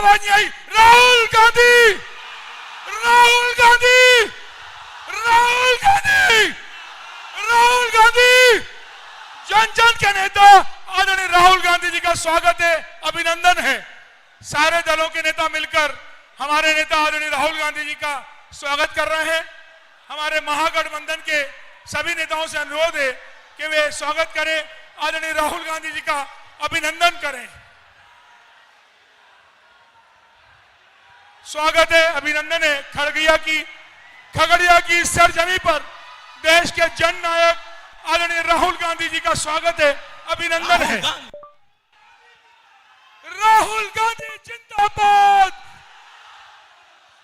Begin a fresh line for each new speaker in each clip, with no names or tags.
आवाज नहीं आई। राहुल गांधी, राहुल गांधी, राहुल गांधी, राहुल गांधी, जन जन के नेता आदरणीय राहुल गांधी जी का स्वागत है, अभिनंदन है। सारे दलों के नेता मिलकर हमारे नेता आदरणीय राहुल गांधी जी का स्वागत कर रहे हैं। हमारे महागठबंधन के सभी नेताओं से अनुरोध है कि वे स्वागत करें, आदरणीय राहुल गांधी जी का अभिनंदन करें। स्वागत है, अभिनंदन है। खगड़िया की सरजमी पर देश के जननायक आदरणीय राहुल गांधी जी का स्वागत है, अभिनंदन है। राहुल गांधी जिंदाबाद,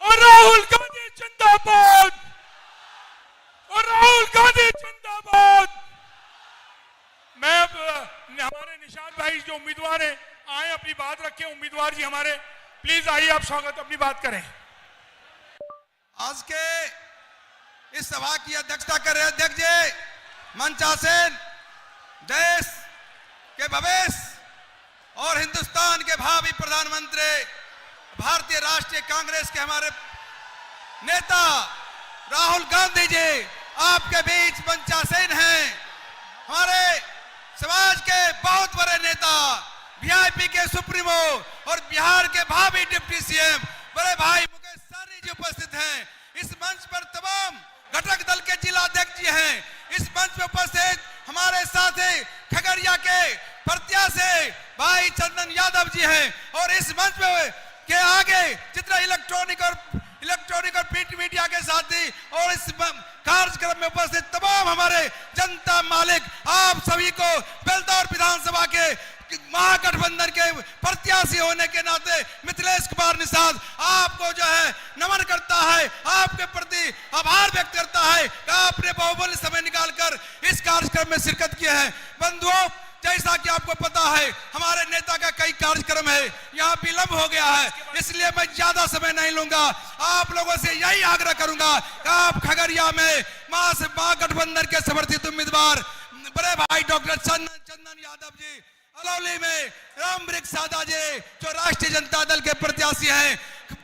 और राहुल गांधी जिंदाबाद, और राहुल गांधी जिंदाबाद। मैं अब हमारे निशाद भाई जो उम्मीदवार हैं आए, अपनी बात रखें। उम्मीदवार जी हमारे, प्लीज आइए, आप स्वागत अपनी बात करें।
आज के इस सभा की अध्यक्षता कर रहे अध्यक्ष जी मंचासेन, देश के भविष्य और हिंदुस्तान के भावी प्रधानमंत्री, भारतीय राष्ट्रीय कांग्रेस के हमारे नेता राहुल गांधी जी आपके बीच मंचासेन हैं। हमारे समाज के बहुत बड़े नेता, वीआईपी के सुप्रीमो और बिहार के भावी डिप्टी सीएम बड़े भाई मुकेश सहनी जी उपस्थित हैं। इस मंच पर तमाम घटक दल के जिला अध्यक्ष जी हैं। इस मंच पर उपस्थित हमारे साथी खगड़िया के प्रत्याशी भाई चंदन यादव जी हैं। और इस मंच पे के आगे जितना इलेक्ट्रॉनिक और प्रिंट मीडिया के साथी और इस कार्यक्रम में उपस्थित तमाम हमारे जनता मालिक, आप सभी को बेलदौर विधानसभा के महागठबंधन के प्रत्याशी होने के नाते मिथिलेश कुमार निषाद आपको जो है नमन करता है, आपके प्रति आभार व्यक्त करता है कि आपने बहुमूल्य समय निकालकर इस कार्यक्रम में शिरकत किया है। बंधुओं, जैसा कि आपको पता है हमारे नेता का कई कार्यक्रम है, यहाँ विलंब हो गया है, इसलिए मैं ज्यादा समय नहीं लूंगा। आप लोगों से यही आग्रह करूंगा कि आप खगड़िया में महागठबंधन के समर्थित उम्मीदवार बड़े भाई डॉक्टर चंदन यादव जी, अलौली में रामवृक्ष सादा जी जो राष्ट्रीय जनता दल के प्रत्याशी हैं,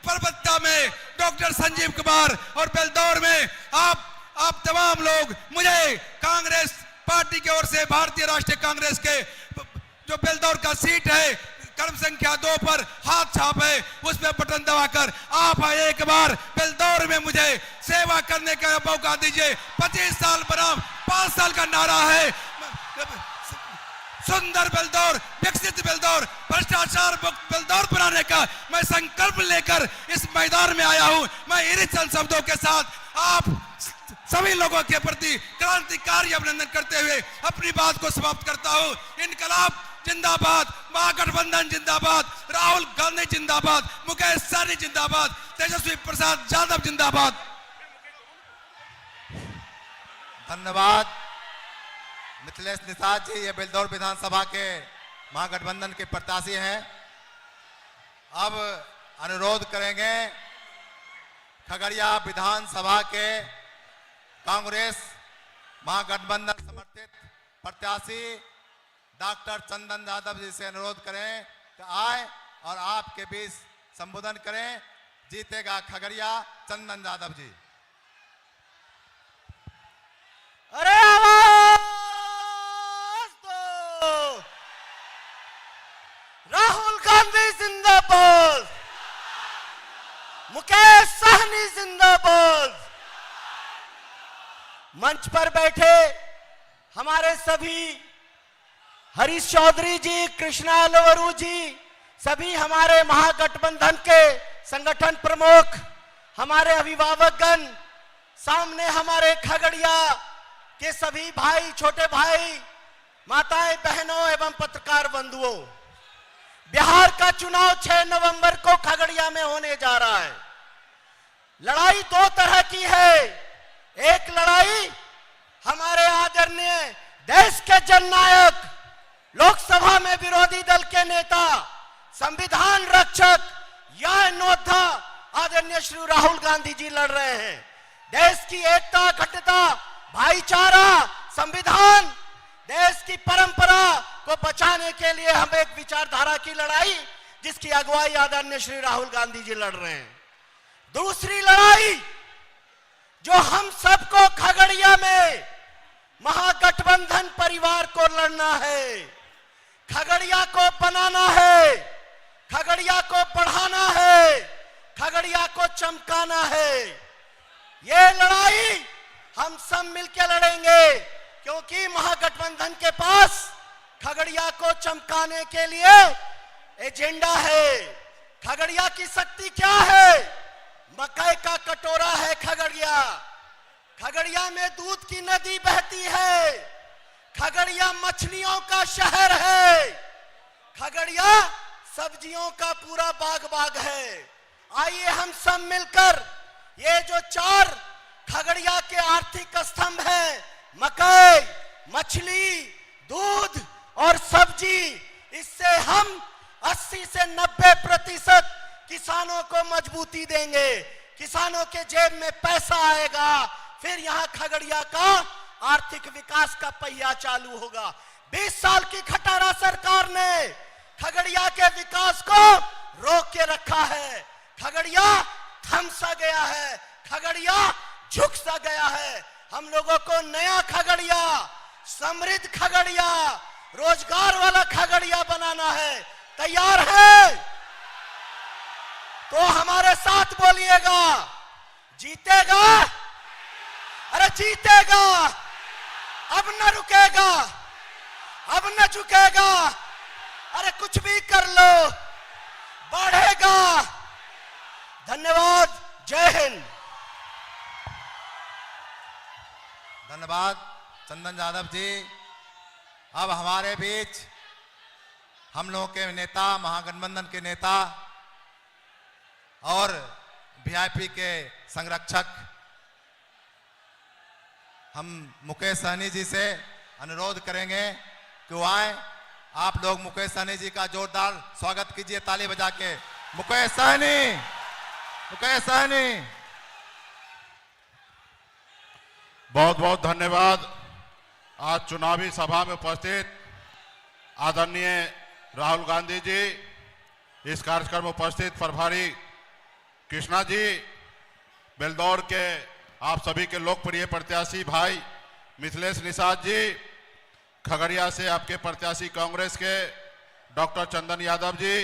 परबत्ता में डॉक्टर संजीव कुमार और बेलदौर में आप तमाम लोग मुझे कांग्रेस पार्टी की ओर से भारतीय राष्ट्रीय कांग्रेस के जो बेलदौर का सीट है क्रम संख्या 2 पर हाथ छाप है, उस पर बटन दबाकर आप एक बार बेलदौर में मुझे सेवा करने का मौका दीजिए। 25 साल बनाम 5 साल का नारा है। सुंदर बेलदौर, विकसित बेलदौर, भ्रष्टाचार मुक्त बेलदौर बनाने का मैं संकल्प लेकर इस मैदान में आया हूं। मैं इन्हीं चंद शब्दों के साथ आप सभी लोगों के प्रति क्रांतिकारी अभिनंदन करते हुए अपनी बात को समाप्त करता हूं। इनकलाब जिंदाबाद, महागठबंधन जिंदाबाद, राहुल गांधी जिंदाबाद, मुकेश सहनी जिंदाबाद, तेजस्वी प्रसाद यादव जिंदाबाद।
धन्यवाद मिथिलेश निषाद जी, ये बेलदौर विधानसभा के महागठबंधन के प्रत्याशी हैं। अब अनुरोध करेंगे खगड़िया विधानसभा के कांग्रेस महागठबंधन समर्थित प्रत्याशी डॉक्टर चंदन यादव जी से अनुरोध करें कि आए और आपके बीच संबोधन करें। जीतेगा खगड़िया, चंदन यादव जी।
अरे आवाज दो, राहुल गांधी जिंदाबाद, मुकेश सहनी जिंदाबाद। मंच पर बैठे हमारे सभी हरीश चौधरी जी, कृष्णा लोवरू जी, सभी हमारे महागठबंधन के संगठन प्रमुख, हमारे अभिभावकगण, सामने हमारे खगड़िया के सभी भाई, छोटे भाई, माताएं, बहनों एवं पत्रकार बंधुओं, बिहार का चुनाव 6 नवंबर को खगड़िया में होने जा रहा है। लड़ाई 2 तरह की है। एक लड़ाई हमारे आदरणीय देश के जननायक, लोकसभा में विरोधी दल के नेता, संविधान रक्षक या योद्धा आदरणीय श्री राहुल गांधी जी लड़ रहे हैं। देश की एकता, अखंडता, भाईचारा, संविधान, देश की परंपरा को बचाने के लिए हम एक विचारधारा की लड़ाई जिसकी अगुवाई आदरणीय श्री राहुल गांधी जी लड़ रहे हैं। दूसरी लड़ाई जो हम सबको खगड़िया में महागठबंधन परिवार को लड़ना है, खगड़िया को बनाना है, खगड़िया को बढ़ाना है, खगड़िया को चमकाना है। ये लड़ाई हम सब मिलकर लड़ेंगे, क्योंकि महागठबंधन के पास खगड़िया को चमकाने के लिए एजेंडा है। खगड़िया की शक्ति क्या है? मकई का कटोरा है खगड़िया। खगड़िया में दूध की नदी बहती है। खगड़िया मछलियों का शहर है। खगड़िया सब्जियों का पूरा बाग है। आइए हम सब मिलकर ये जो 4 खगड़िया के आर्थिक स्तंभ हैं, मकई, मछली, दूध और सब्जी, इससे हम 80 से 90% किसानों को मजबूती देंगे। किसानों के जेब में पैसा आएगा, फिर यहाँ खगड़िया का आर्थिक विकास का पहिया चालू होगा। 20 साल की खटारा सरकार ने खगड़िया के विकास को रोक के रखा है। खगड़िया थम सा गया है, खगड़िया झुक सा गया है। हम लोगों को नया खगड़िया, समृद्ध खगड़िया, रोजगार वाला खगड़िया बनाना है। तैयार है तो हमारे साथ बोलिएगा, जीतेगा, अरे जीतेगा, अब न रुकेगा, अब न झुकेगा, अरे कुछ भी कर लो, बढ़ेगा। धन्यवाद, जय हिंद।
धन्यवाद चंदन यादव जी। अब हमारे बीच हम लोगों के नेता, महागठबंधन के नेता और वीआईपी के संरक्षक हम मुकेश सहनी जी से अनुरोध करेंगे कि वो आए। आप लोग मुकेश सहनी जी का जोरदार स्वागत कीजिए ताली बजा के। मुकेश सहनी, मुकेश सहनी।
बहुत बहुत धन्यवाद। आज चुनावी सभा में उपस्थित आदरणीय राहुल गांधी जी, इस कार्यक्रम में उपस्थित प्रभारी कृष्णा जी, बेलदौर के आप सभी के लोकप्रिय प्रत्याशी भाई मिथिलेश निषाद जी, खगड़िया से आपके प्रत्याशी कांग्रेस के doctor Chandan Yadav ji,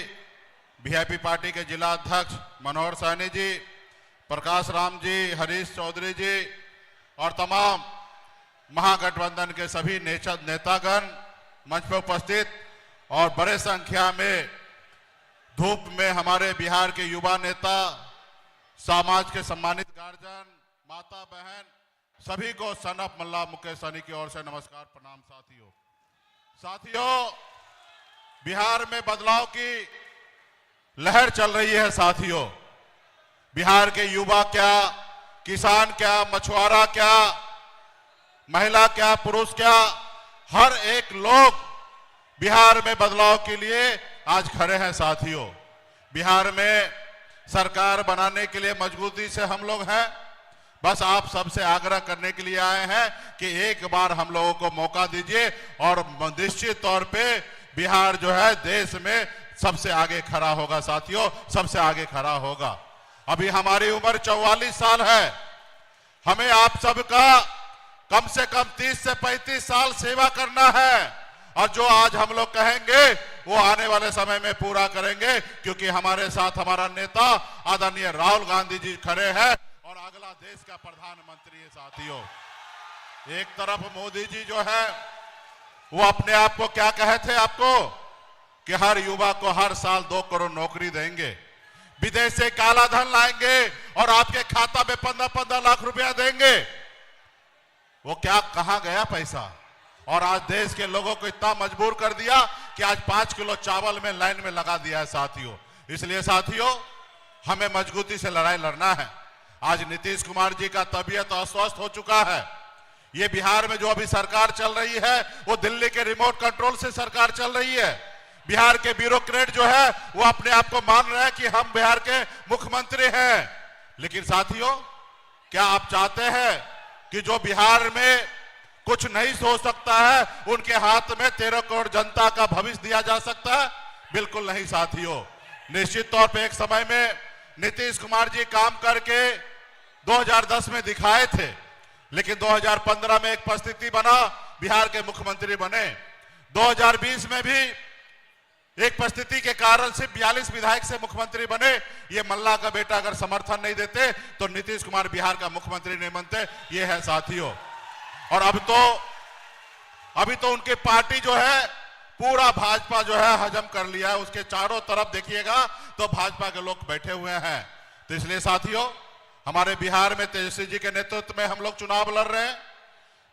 VIP party के जिला अध्यक्ष मनोहर सहनी जी, प्रकाश राम जी, हरीश चौधरी जी और तमाम महागठबंधन के सभी नेतागण मंच पर उपस्थित और बड़े संख्या में धूप में हमारे बिहार के युवा नेता, समाज के सम्मानित गार्जियन, माता बहन, सभी को सन ऑफ मल्ला मुकेश सहनी की ओर से नमस्कार, प्रणाम। साथियों, बिहार में बदलाव की लहर चल रही है। साथियों, बिहार के युवा क्या, किसान क्या, मछुआरा क्या, महिला क्या, पुरुष क्या, हर एक लोग बिहार में बदलाव के लिए आज खड़े हैं। साथियों, बिहार में सरकार बनाने के लिए मजबूती से हम लोग हैं। बस आप सबसे आग्रह करने के लिए आए हैं कि एक बार हम लोगों को मौका दीजिए और निश्चित तौर पे बिहार जो है देश में सबसे आगे खड़ा होगा। साथियों, सबसे आगे खड़ा होगा। अभी हमारी उम्र 44 साल है। हमें आप सबका कम से कम 30 से 35 साल सेवा करना है, और जो आज हम लोग कहेंगे वो आने वाले समय में पूरा करेंगे, क्योंकि हमारे साथ हमारा नेता आदरणीय राहुल गांधी जी खड़े हैं और अगला देश का प्रधानमंत्री है। साथियों, एक तरफ मोदी जी जो है वो अपने आप को क्या कहे थे आपको कि हर युवा को हर साल 2 करोड़ नौकरी देंगे, विदेश से काला धन लाएंगे और आपके खाता में 15-15 लाख रुपया देंगे। वो क्या कहां गया पैसा? और आज देश के लोगों को इतना मजबूर कर दिया कि आज 5 किलो चावल में लाइन में लगा दिया है। साथियों, इसलिए साथियों हमें मजबूती से लड़ाई लड़ना है। आज नीतीश कुमार जी का तबीयत अस्वस्थ हो चुका है। ये बिहार में जो अभी सरकार चल रही है वो दिल्ली के रिमोट कंट्रोल से सरकार चल रही है। बिहार के ब्यूरोक्रेट जो है वो अपने आप को मान रहे हैं कि हम बिहार के मुख्यमंत्री हैं। लेकिन साथियों, क्या आप चाहते हैं कि जो बिहार में कुछ नहीं सोच सकता है उनके हाथ में 13 करोड़ जनता का भविष्य दिया जा सकता है? बिल्कुल नहीं साथियों। निश्चित तौर पे एक समय में नीतीश कुमार जी काम करके 2010 में दिखाए थे, लेकिन 2015 में एक परिस्थिति बना, बिहार के मुख्यमंत्री बने। 2020 में भी एक परिस्थिति के कारण से 42 विधायक से मुख्यमंत्री बने। ये मल्ला का बेटा अगर समर्थन नहीं देते तो नीतीश कुमार बिहार का मुख्यमंत्री नहीं बनते। ये है साथियों। और अभी तो उनकी पार्टी जो है पूरा भाजपा जो है हजम कर लिया है। उसके चारों तरफ देखिएगा तो भाजपा के लोग बैठे हुए हैं। तो इसलिए साथियों, हमारे बिहार में तेजस्वी जी के नेतृत्व में हम लोग चुनाव लड़ रहे हैं।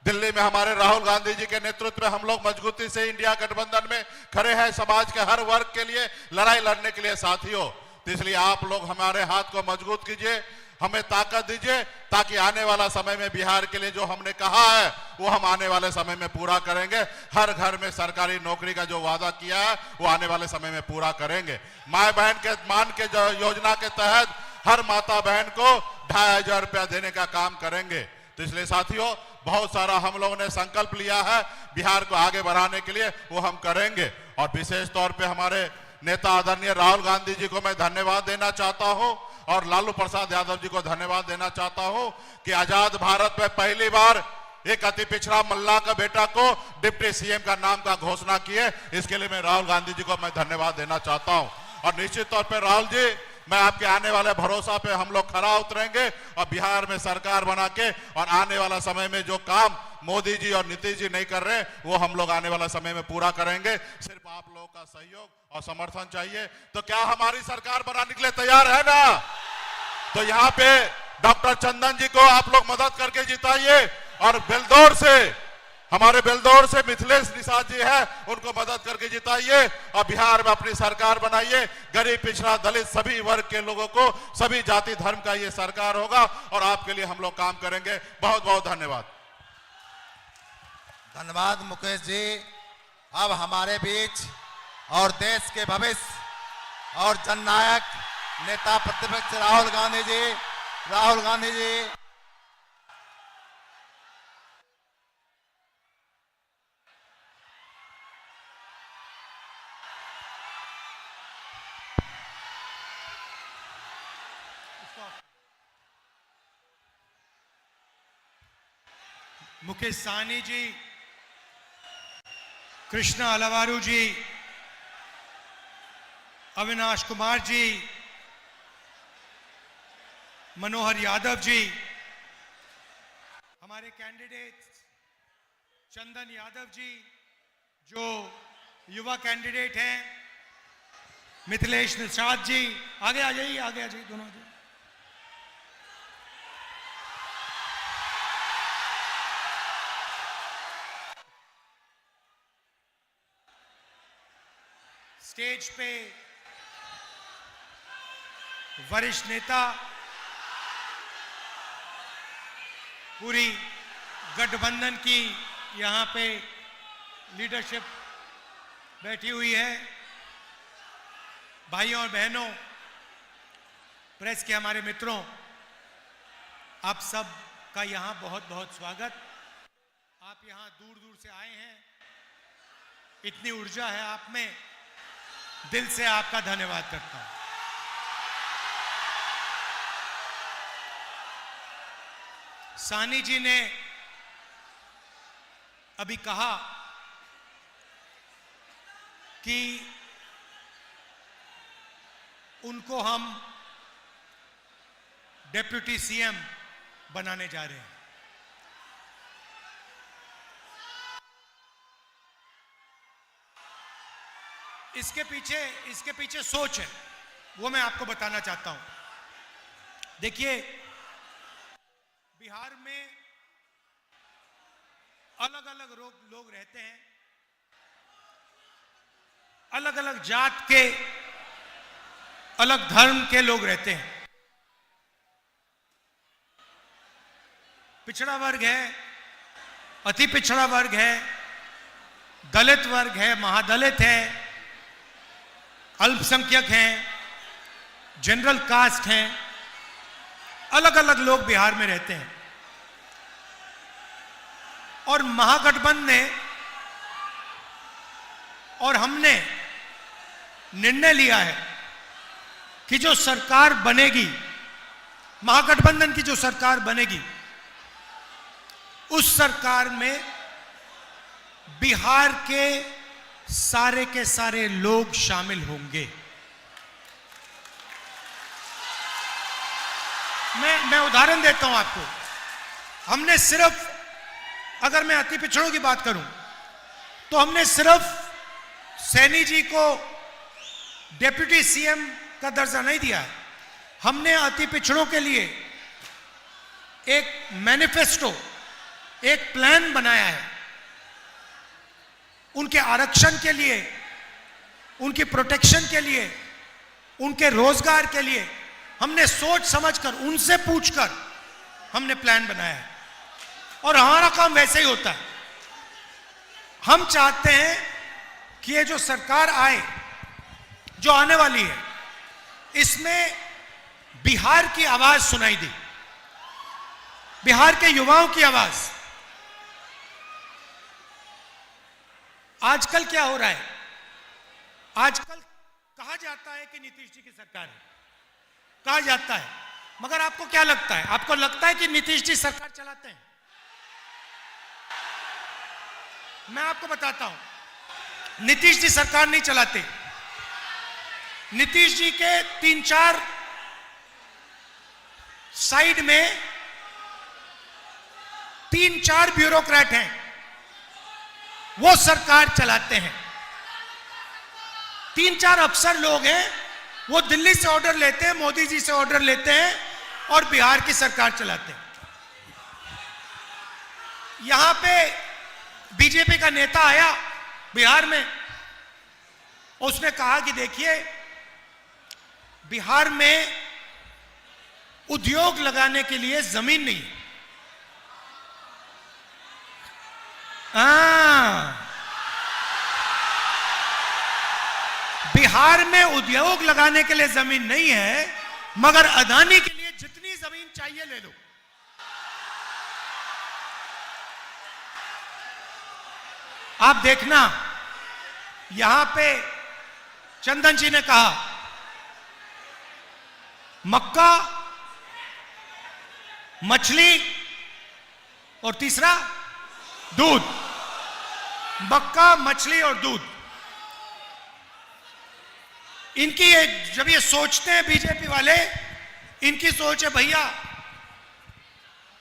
दिल्ली में हमारे राहुल गांधी जी के नेतृत्व में हम लोग मजबूती से इंडिया गठबंधन में खड़े हैं, समाज के हर वर्ग के लिए लड़ाई लड़ने के लिए साथियों। तो इसलिए आप लोग हमारे हाथ को मजबूत कीजिए, हमें ताकत दीजिए, ताकि आने वाला समय में बिहार के लिए जो हमने कहा है वो हम आने वाले समय में पूरा करेंगे। हर घर में सरकारी नौकरी का जो वादा किया है वो आने वाले समय में पूरा करेंगे। माए बहन के मान के योजना के तहत हर माता बहन को 2500 रुपया देने का काम करेंगे। तो इसलिए साथियों, बहुत सारा हम लोगों ने संकल्प लिया है बिहार को आगे बढ़ाने के लिए, वो हम करेंगे। और विशेष तौर पे हमारे नेता आदरणीय राहुल गांधी जी को मैं धन्यवाद देना चाहता हूं और लालू प्रसाद यादव जी को धन्यवाद देना चाहता हूं कि आजाद भारत में पहली बार एक अति पिछड़ा मल्ला का बेटा को डिप्टी सीएम का नाम का घोषणा किए। इसके लिए मैं राहुल गांधी जी को मैं धन्यवाद देना चाहता हूं। और निश्चित तौर पर राहुल जी, मैं आपके आने वाले भरोसा पे हम लोग खरा उतरेंगे और बिहार में सरकार बना के, और आने वाला समय में जो काम मोदी जी और नीतीश जी नहीं कर रहे वो हम लोग आने वाला समय में पूरा करेंगे। सिर्फ आप लोगों का सहयोग और समर्थन चाहिए। तो क्या हमारी सरकार बनाने के लिए तैयार है ना? तो यहाँ पे डॉक्टर चंदन जी को आप लोग मदद करके जिताइए। और बेलदौर से हमारे बेलदौर से मिथिलेश निषाद जी है, उनको मदद करके जिताइए और बिहार में अपनी सरकार बनाइए। गरीब, पिछड़ा, दलित सभी वर्ग के लोगों को, सभी जाति धर्म का ये सरकार होगा और आपके लिए हम लोग काम करेंगे। बहुत बहुत धन्यवाद।
धन्यवाद मुकेश जी। अब हमारे बीच और देश के भविष्य और जननायक नेता प्रतिपक्ष राहुल गांधी जी।
मुकेश सहनी जी, कृष्णा अलवारू जी, अविनाश कुमार जी, मनोहर यादव जी, हमारे कैंडिडेट चंदन यादव जी जो युवा कैंडिडेट हैं, मिथिलेश निषाद जी, आगे आ जाइए दोनों जी। स्टेज पे वरिष्ठ नेता, पूरी गठबंधन की यहां पे लीडरशिप बैठी हुई है। भाइयों और बहनों, प्रेस के हमारे मित्रों, आप सब का यहां बहुत बहुत स्वागत। आप यहां दूर दूर से आए हैं, इतनी ऊर्जा है आप में, दिल से आपका धन्यवाद करता हूं। सहनी जी ने अभी कहा कि उनको हम डेप्यूटी सीएम बनाने जा रहे हैं। इसके पीछे सोच है, वो मैं आपको बताना चाहता हूं। देखिए, बिहार में अलग अलग लोग रहते हैं, अलग अलग जात के, अलग धर्म के लोग रहते हैं। पिछड़ा वर्ग है, अति पिछड़ा वर्ग है, दलित वर्ग है, महादलित है, अल्पसंख्यक हैं, जनरल कास्ट हैं, अलग अलग लोग बिहार में रहते हैं। और महागठबंधन ने और हमने निर्णय लिया है कि जो सरकार बनेगी, महागठबंधन की जो सरकार बनेगी, उस सरकार में बिहार के सारे लोग शामिल होंगे। मैं उदाहरण देता हूं आपको। हमने सिर्फ, अगर मैं अति पिछड़ों की बात करूं, तो हमने सिर्फ सैनी जी को डिप्टी सीएम का दर्जा नहीं दिया है। हमने अति पिछड़ों के लिए एक मैनिफेस्टो, एक प्लान बनाया है। उनके आरक्षण के लिए, उनकी प्रोटेक्शन के लिए, उनके रोजगार के लिए हमने सोच समझकर, उनसे पूछकर हमने प्लान बनाया है। और हमारा काम वैसे ही होता है। हम चाहते हैं कि ये जो सरकार आए, जो आने वाली है, इसमें बिहार की आवाज सुनाई दी, बिहार के युवाओं की आवाज। आजकल क्या हो रहा है? आजकल कहा जाता है कि नीतीश जी की सरकार है, कहा जाता है, मगर आपको क्या लगता है? आपको लगता है कि नीतीश जी सरकार चलाते हैं? मैं आपको बताता हूं, नीतीश जी सरकार नहीं चलाते। नीतीश जी के 3-4 साइड में 3-4 ब्यूरोक्रेट हैं, वो सरकार चलाते हैं। 3-4 अफसर लोग हैं, वो दिल्ली से ऑर्डर लेते हैं, मोदी जी से ऑर्डर लेते हैं और बिहार की सरकार चलाते हैं। यहां पे बीजेपी का नेता आया बिहार में, उसने कहा कि देखिए, बिहार में उद्योग लगाने के लिए जमीन नहीं है। बिहार में उद्योग लगाने के लिए जमीन नहीं है, मगर अदानी के लिए जितनी जमीन चाहिए ले लो। आप देखना, यहां पे चंदन जी ने कहा मक्का, मछली और तीसरा दूध। मक्का, मछली और दूध। इनकी जब ये सोचते हैं बीजेपी वाले, इनकी सोच है भैया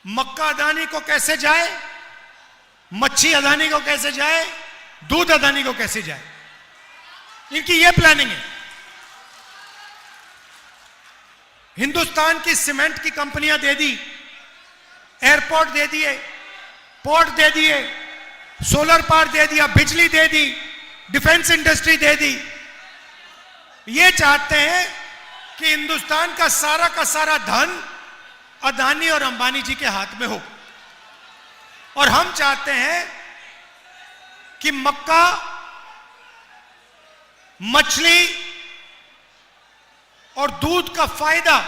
मक्का अदानी को कैसे जाए, मच्छी अदानी को कैसे जाए, दूध अदानी को कैसे जाए। इनकी ये प्लानिंग है। हिंदुस्तान की सीमेंट की कंपनियां दे दी, एयरपोर्ट दे दिए, पोर्ट दे दिए, सोलर पावर दे दिया, बिजली दे दी, डिफेंस इंडस्ट्री दे दी। ये चाहते हैं कि हिंदुस्तान का सारा धन अदानी और अंबानी जी के हाथ में हो। और हम चाहते हैं कि मक्का, मछली और दूध का फायदा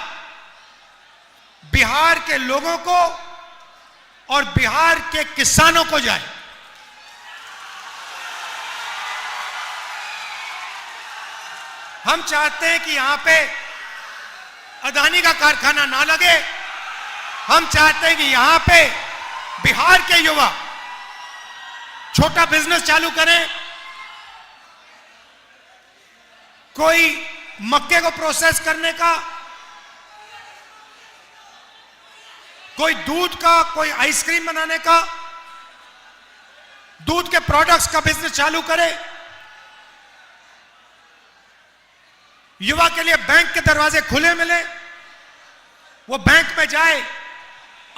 बिहार के लोगों को और बिहार के किसानों को जाए। हम चाहते हैं कि यहां पे अदानी का कारखाना ना लगे। हम चाहते हैं कि यहां पे बिहार के युवा छोटा बिजनेस चालू करें। कोई मक्के को प्रोसेस करने का, कोई दूध का, कोई आइसक्रीम बनाने का, दूध के प्रोडक्ट्स का बिजनेस चालू करे। युवा के लिए बैंक के दरवाजे खुले मिले, वो बैंक में जाए।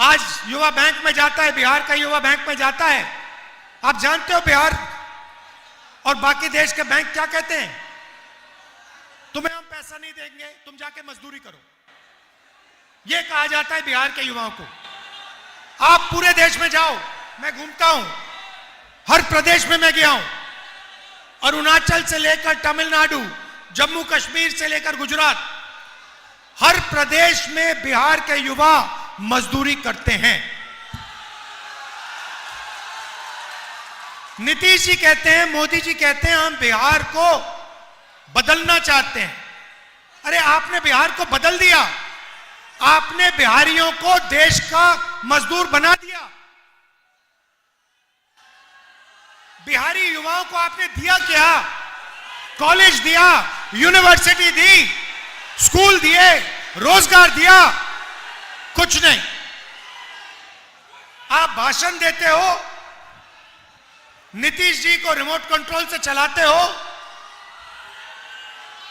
आज युवा बैंक में जाता है, बिहार का युवा बैंक में जाता है। आप जानते हो बिहार और बाकी देश के बैंक क्या कहते हैं? तुम्हें हम पैसा नहीं देंगे, तुम जाके मजदूरी करो। यह कहा जाता है बिहार के युवाओं को। आप पूरे देश में जाओ, मैं घूमता हूं, हर प्रदेश में मैं गया हूं, अरुणाचल से लेकर तमिलनाडु, जम्मू कश्मीर से लेकर गुजरात, हर प्रदेश में बिहार के युवा मजदूरी करते हैं। नीतीश जी कहते हैं, मोदी जी कहते हैं, हम बिहार को बदलना चाहते हैं,
अरे आपने बिहार को बदल दिया, आपने बिहारियों को देश का मजदूर बना दिया। बिहारी युवाओं को आपने दिया क्या? कॉलेज दिया, यूनिवर्सिटी दी, स्कूल दिए, रोजगार दिया? कुछ नहीं। आप भाषण देते हो, नीतीश जी को रिमोट कंट्रोल से चलाते हो,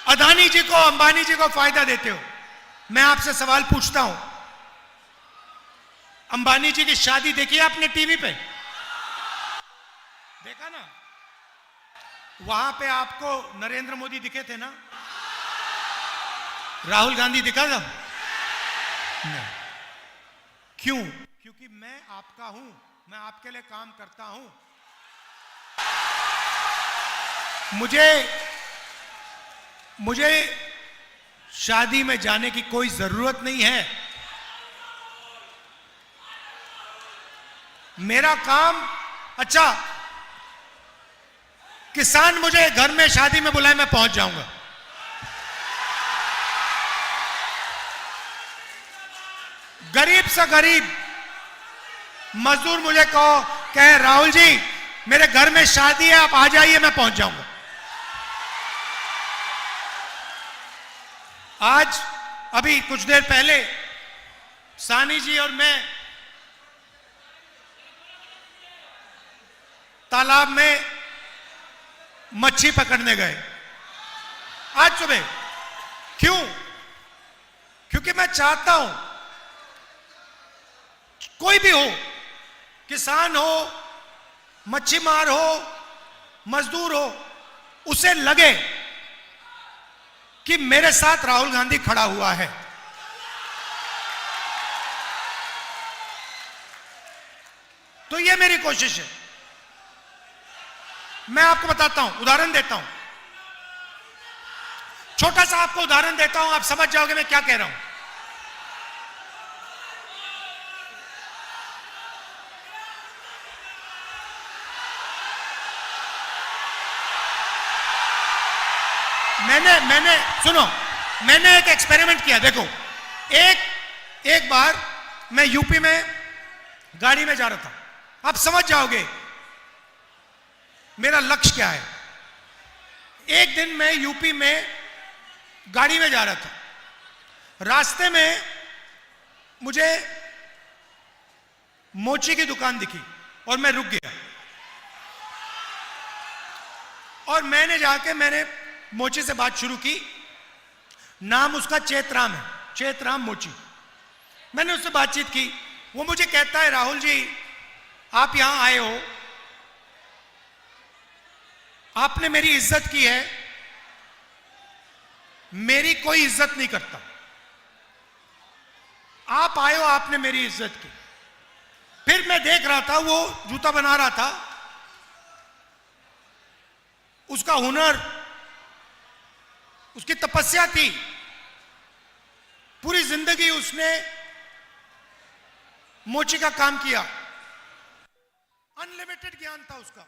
अदानी जी को, अंबानी जी को फायदा देते हो। मैं आपसे सवाल पूछता हूं, अंबानी जी की शादी देखी आपने टीवी पे? देखा ना? वहां पे आपको नरेंद्र मोदी दिखे थे ना? राहुल गांधी दिखा था? नहीं। क्यों? क्योंकि मैं आपका हूं, मैं आपके लिए काम करता हूं। मुझे शादी में जाने की कोई जरूरत नहीं है। मेरा काम, अच्छा किसान मुझे घर में शादी में बुलाए, मैं पहुंच जाऊंगा। गरीब से गरीब मजदूर मुझे कहे राहुल जी मेरे घर में शादी है, आप आ जाइए, मैं पहुंच जाऊंगा। आज अभी कुछ देर पहले सानी जी और मैं तालाब में मच्छी पकड़ने गए आज सुबह। क्यों? क्योंकि मैं चाहता हूं कोई भी हो, किसान हो, मच्छी मार हो, मजदूर हो, उसे लगे कि मेरे साथ राहुल गांधी खड़ा हुआ है। तो यह मेरी कोशिश है। मैं आपको बताता हूं, उदाहरण देता हूं, छोटा सा आपको उदाहरण देता हूं, आप समझ जाओगे मैं क्या कह रहा हूं। सुनो, मैंने एक एक्सपेरिमेंट किया। देखो, एक बार मैं यूपी में गाड़ी में जा रहा था, आप समझ जाओगे मेरा लक्ष्य क्या है। एक दिन मैं यूपी में गाड़ी में जा रहा था, रास्ते में मुझे मोची की दुकान दिखी और मैं रुक गया और मैंने मोची से बात शुरू की। नाम उसका चेतराम है, चेतराम मोची। मैंने उससे बातचीत की। वो मुझे कहता है राहुल जी आप यहां आए हो, आपने मेरी इज्जत की है, मेरी कोई इज्जत नहीं करता। आप आए हो, आपने मेरी इज्जत की। फिर मैं देख रहा था वो जूता बना रहा था, उसका हुनर, उसकी तपस्या थी, पूरी जिंदगी उसने मोची का काम किया, अनलिमिटेड ज्ञान था उसका।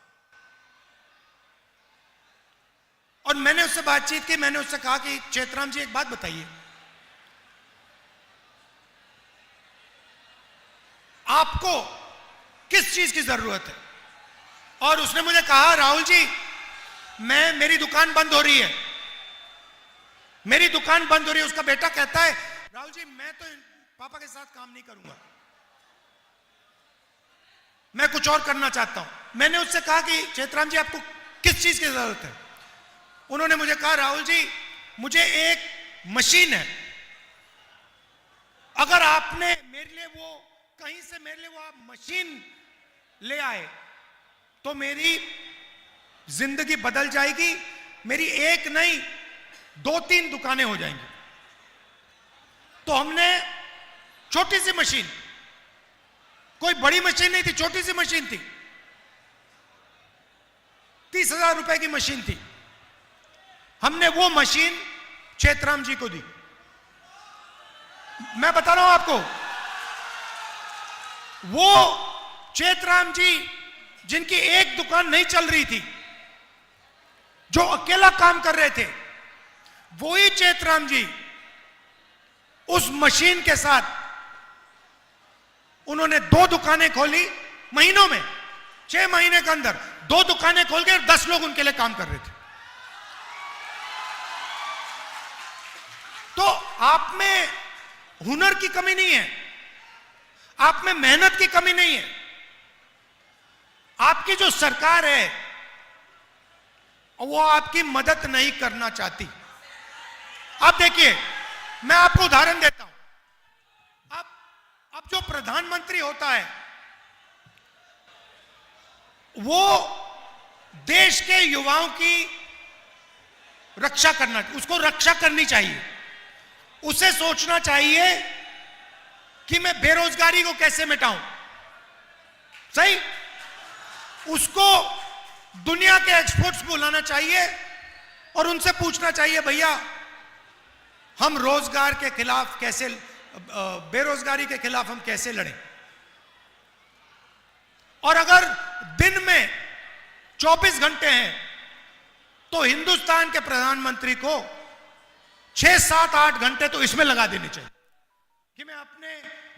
और मैंने उससे बातचीत की, मैंने उससे कहा कि चेतराम जी एक बात बताइए, आपको किस चीज की जरूरत है? और उसने मुझे कहा राहुल जी मेरी दुकान बंद हो रही है, मेरी दुकान बंद हो रही है। उसका बेटा कहता है राहुल जी मैं तो पापा के साथ काम नहीं करूंगा, मैं कुछ और करना चाहता हूं। मैंने उससे कहा कि चेतराम जी आपको किस चीज की जरूरत है? उन्होंने मुझे कहा राहुल जी मुझे एक मशीन है, अगर आपने मेरे लिए वो कहीं से मेरे लिए वो आप मशीन ले आए तो मेरी जिंदगी बदल जाएगी, मेरी एक नहीं 2-3 दुकानें हो जाएंगी। तो हमने छोटी सी मशीन, कोई बड़ी मशीन नहीं थी, छोटी सी मशीन थी, 30,000 रुपए की मशीन थी। हमने वो मशीन चेतराम जी को दी। मैं बता रहा हूं आपको, वो चेतराम जी जिनकी एक दुकान नहीं चल रही थी, जो अकेला काम कर रहे थे, वही चेतराम जी उस मशीन के साथ उन्होंने 2 दुकानें खोली महीनों में, 6 महीने के अंदर 2 दुकानें खोल के 10 लोग उनके लिए काम कर रहे थे। तो आप में हुनर की कमी नहीं है, आप में मेहनत की कमी नहीं है। आपकी जो सरकार है वो आपकी मदद नहीं करना चाहती। आप देखिए, मैं आपको उदाहरण देता हूं। अब जो प्रधानमंत्री होता है वो देश के युवाओं की रक्षा करना, उसको रक्षा करनी चाहिए। उसे सोचना चाहिए कि मैं बेरोजगारी को कैसे मिटाऊं। सही, उसको दुनिया के एक्सपर्ट्स बुलाना चाहिए और उनसे पूछना चाहिए, भैया हम रोजगार के खिलाफ कैसे, बेरोजगारी के खिलाफ हम कैसे लड़ें। और अगर दिन में 24 घंटे हैं तो हिंदुस्तान के प्रधानमंत्री को 6, 7, 8 घंटे तो इसमें लगा देने चाहिए कि मैं अपने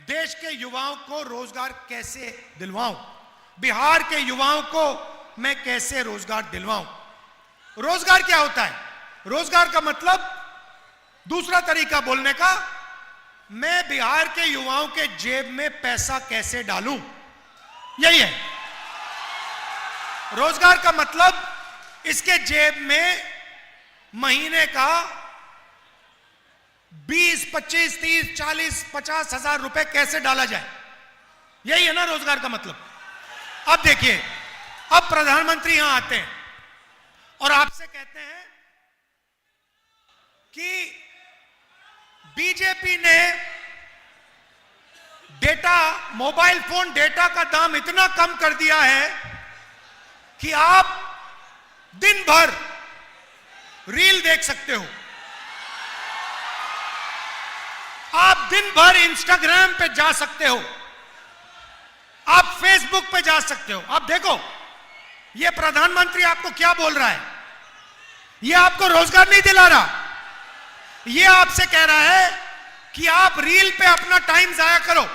देश के युवाओं को रोजगार कैसे दिलवाऊं, बिहार के युवाओं को मैं कैसे रोजगार दिलवाऊं। रोजगार क्या होता है? रोजगार का मतलब, दूसरा तरीका बोलने का, मैं बिहार के युवाओं के जेब में पैसा कैसे डालूं, यही है रोजगार का मतलब। इसके जेब में महीने का 20, 25, 30, 40, 50 हजार रुपए कैसे डाला जाए, यही है ना रोजगार का मतलब। अब देखिए, अब प्रधानमंत्री यहां आते हैं और आपसे कहते हैं कि बीजेपी ने डेटा, मोबाइल फोन डेटा का दाम इतना कम कर दिया है कि आप दिन भर रील देख सकते हो, आप दिन भर इंस्टाग्राम पे जा सकते हो, आप फेसबुक पे जा सकते हो। आप देखो, ये प्रधानमंत्री आपको क्या बोल रहा है, ये आपको रोजगार नहीं दिला रहा, ये आपसे कह रहा है कि आप रील पे अपना टाइम जाया करो,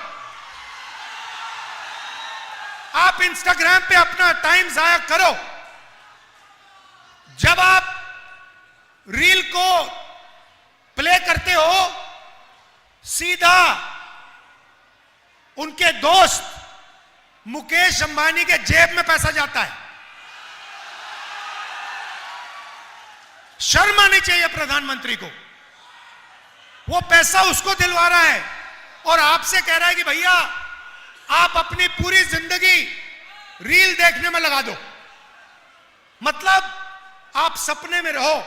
आप इंस्टाग्राम पे अपना टाइम जाया करो। जब आप रील को प्ले करते हो, सीधा उनके दोस्त मुकेश अंबानी के जेब में पैसा जाता है। शर्म आनी चाहिए प्रधानमंत्री को। वो पैसा उसको दिलवा रहा है और आपसे कह रहा है कि भैया आप अपनी पूरी जिंदगी रील देखने में लगा दो। मतलब आप सपने में रहो,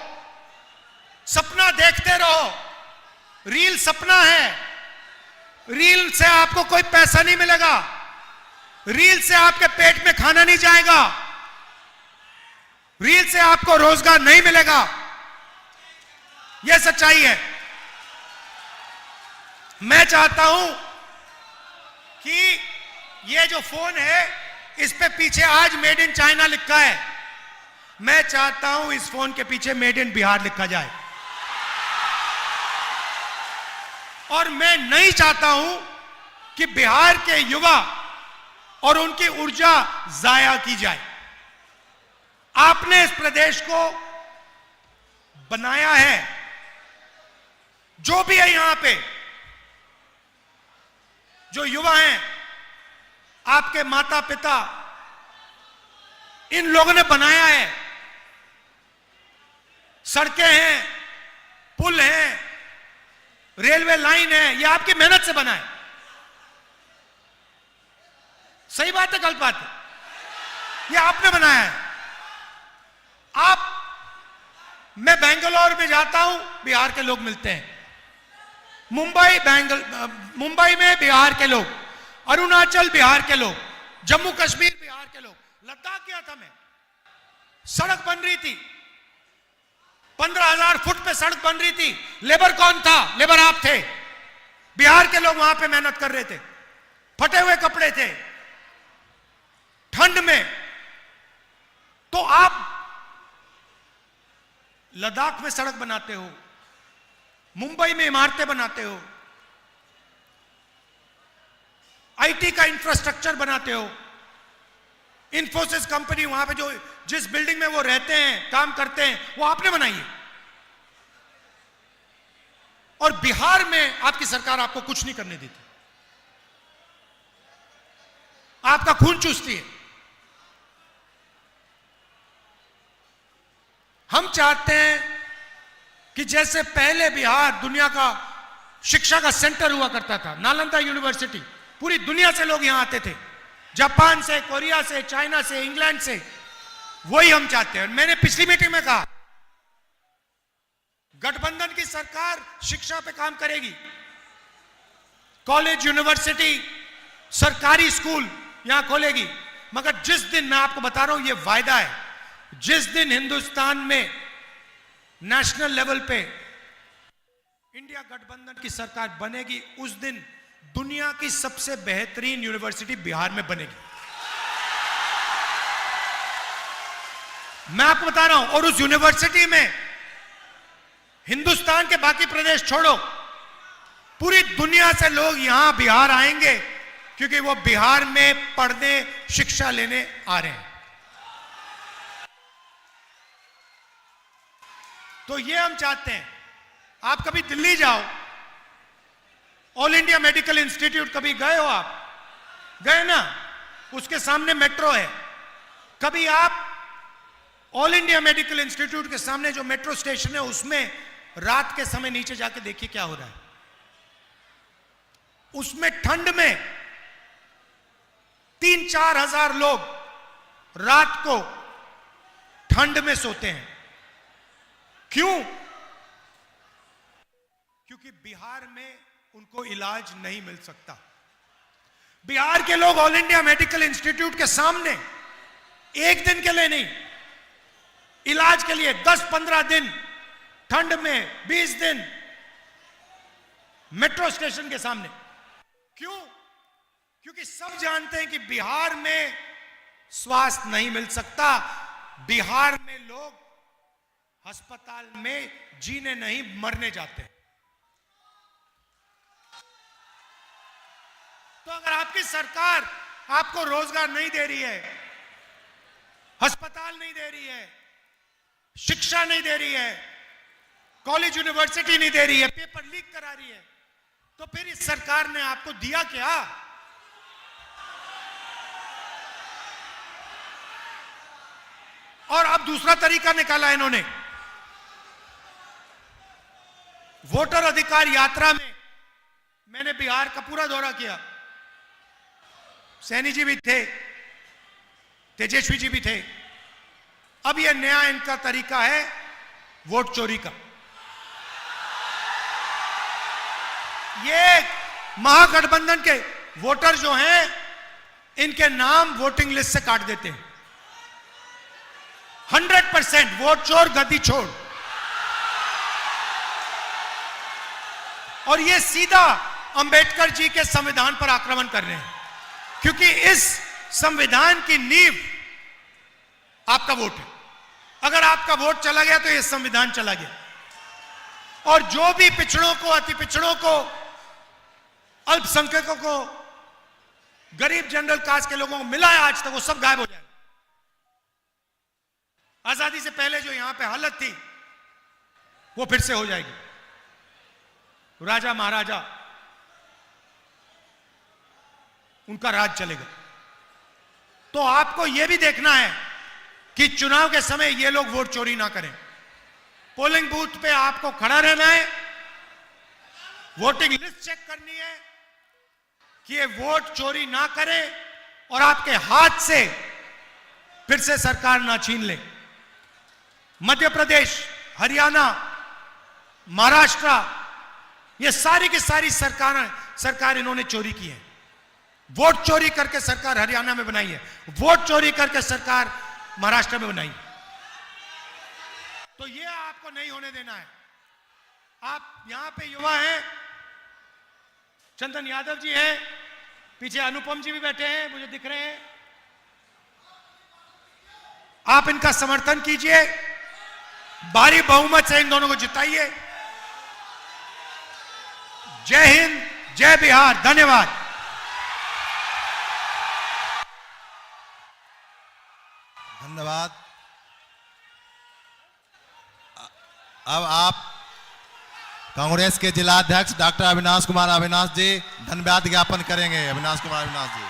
सपना देखते रहो। रील सपना है, रील से आपको कोई पैसा नहीं मिलेगा, रील से आपके पेट में खाना नहीं जाएगा, रील से आपको रोजगार नहीं मिलेगा। यह सच्चाई है। मैं चाहता हूं कि यह जो फोन है इस पे पीछे आज मेड इन चाइना लिखा है, मैं चाहता हूं इस फोन के पीछे मेड इन बिहार लिखा जाए। और मैं नहीं चाहता हूं कि बिहार के युवा और उनकी ऊर्जा जाया की जाए। आपने इस प्रदेश को बनाया है, जो भी है यहां पे, जो युवा हैं, आपके माता पिता, इन लोगों ने बनाया है। सड़कें हैं, पुल हैं, रेलवे लाइन है, ये आपकी मेहनत से बना है। सही बात है, गलत बात है? ये आपने बनाया है। मैं बेंगलोर में जाता हूं, बिहार के लोग मिलते हैं। मुंबई में बिहार के लोग, अरुणाचल बिहार के लोग, जम्मू कश्मीर बिहार के लोग, लद्दाख गया था मैं, सड़क बन रही थी, 15,000 फुट पे सड़क बन रही थी। लेबर कौन था? लेबर आप थे। बिहार के लोग वहां पे मेहनत कर रहे थे, फटे हुए कपड़े थे, ठंड में। तो आप लद्दाख में सड़क बनाते हो, मुंबई में इमारतें बनाते हो, आईटी का इंफ्रास्ट्रक्चर बनाते हो, इंफोसिस कंपनी वहां पे जो जिस बिल्डिंग में वो रहते हैं, काम करते हैं, वो आपने बनाई है। और बिहार में आपकी सरकार आपको कुछ नहीं करने देती, आपका खून चूसती है। हम चाहते हैं कि जैसे पहले बिहार दुनिया का शिक्षा का सेंटर हुआ करता था, नालंदा यूनिवर्सिटी, पूरी दुनिया से लोग यहां आते थे, जापान से, कोरिया से, चाइना से, इंग्लैंड से, वही हम चाहते हैं। मैंने पिछली मीटिंग में कहा गठबंधन की सरकार शिक्षा पे काम करेगी, कॉलेज, यूनिवर्सिटी, सरकारी स्कूल यहां खोलेगी, मगर जिस दिन, मैं आपको बता रहा हूं, यह वायदा है, जिस दिन हिंदुस्तान में नेशनल लेवल पे इंडिया गठबंधन की सरकार बनेगी, उस दिन दुनिया की सबसे बेहतरीन यूनिवर्सिटी बिहार में बनेगी। मैं आपको बता रहा हूं, और उस यूनिवर्सिटी में हिंदुस्तान के बाकी प्रदेश छोड़ो, पूरी दुनिया से लोग यहां बिहार आएंगे, क्योंकि वो बिहार में पढ़ने, शिक्षा लेने आ रहे हैं। तो ये हम चाहते हैं। आप कभी दिल्ली जाओ, ऑल इंडिया मेडिकल इंस्टीट्यूट कभी गए हो? आप गए ना? उसके सामने मेट्रो है। कभी आप ऑल इंडिया मेडिकल इंस्टीट्यूट के सामने जो मेट्रो स्टेशन है, उसमें रात के समय नीचे जाके देखिए क्या हो रहा है। उसमें ठंड में 3-4 हजार लोग रात को ठंड में सोते हैं। क्यों? क्योंकि बिहार में उनको इलाज नहीं मिल सकता। बिहार के लोग ऑल इंडिया मेडिकल इंस्टीट्यूट के सामने एक दिन के लिए नहीं, इलाज के लिए 10-15 दिन, ठंड में 20 दिन मेट्रो स्टेशन के सामने। क्यों? क्योंकि सब जानते हैं कि बिहार में स्वास्थ्य नहीं मिल सकता। बिहार में लोग अस्पताल में जीने नहीं, मरने जाते हैं। तो अगर आपकी सरकार आपको रोजगार नहीं दे रही है, अस्पताल नहीं दे रही है, शिक्षा नहीं दे रही है, कॉलेज यूनिवर्सिटी नहीं दे रही है, पेपर लीक करा रही है, तो फिर इस सरकार ने आपको दिया क्या? और अब दूसरा तरीका निकाला इन्होंने। वोटर अधिकार यात्रा में मैंने बिहार का पूरा दौरा किया। सैनी जी भी थे, तेजस्वी जी भी थे। अब यह नया इनका तरीका है वोट चोरी का। ये महागठबंधन के वोटर जो हैं, इनके नाम वोटिंग लिस्ट से काट देते हैं। 100% वोट चोर गद्दी छोड़। और ये सीधा अंबेडकर जी के संविधान पर आक्रमण कर रहे हैं, क्योंकि इस संविधान की नींव आपका वोट है। अगर आपका वोट चला गया तो यह संविधान चला गया। और जो भी पिछड़ों को, अति पिछड़ों को, अल्पसंख्यकों को, गरीब जनरल कास्ट के लोगों को मिला है आज तक, वो सब गायब हो जाएगा। आजादी से पहले जो यहां पे हालत थी, वो फिर से हो जाएगी। राजा महाराजा, उनका राज चलेगा। तो आपको यह भी देखना है कि चुनाव के समय ये लोग वोट चोरी ना करें। पोलिंग बूथ पे आपको खड़ा रहना है, वोटिंग लिस्ट चेक करनी है कि ये वोट चोरी ना करें और आपके हाथ से फिर से सरकार ना छीन ले। मध्य प्रदेश, हरियाणा, महाराष्ट्र, ये सारी की सारी सरकार इन्होंने चोरी की है। वोट चोरी करके सरकार हरियाणा में बनाई है, वोट चोरी करके सरकार महाराष्ट्र में बनाई। तो ये आपको नहीं होने देना है। आप यहां पे युवा हैं, चंदन यादव जी हैं, पीछे अनुपम जी भी बैठे हैं, मुझे दिख रहे हैं। आप इनका समर्थन कीजिए, भारी बहुमत से इन दोनों को जिताइए। जय हिंद, जय बिहार, धन्यवाद।
धन्यवाद। अब आप कांग्रेस के जिला अध्यक्ष डॉक्टर अविनाश कुमार अविनाश जी धन्यवाद ज्ञापन करेंगे। अविनाश कुमार अविनाश जी।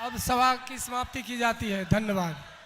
अब सभा की समाप्ति की जाती है। धन्यवाद।